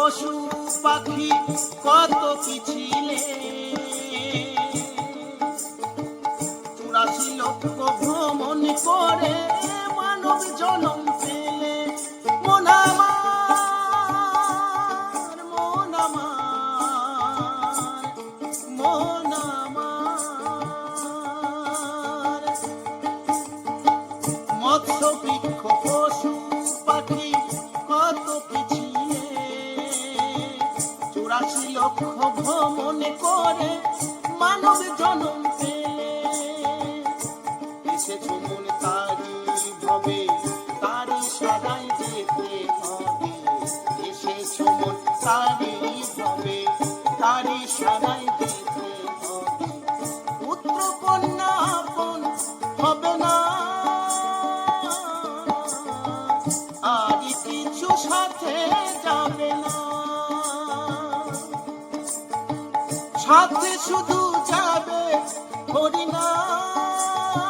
পশু পাখি কত কি ছিলে, 84 লক্ষ ভ্রমণ করে মানব জনম পেলে। মন আমার, মন আমার, মন আমার, মৎস্য বৃক্ষ পশু পাখি কত কি ছিলে, 84 লক্ষ ভ্রমণ করে মানব জনম পেলে। এসেছো মন তারি ভবে, তারি সারাই যেতে হবে। এসেছো মন তারি ভবে, তারি সারাই যেতে হবে। পুত্র কন্যা আপন হবে না, আর কিছু সাথে যাবে না, সাথে শুধু যাবে হরিনাম।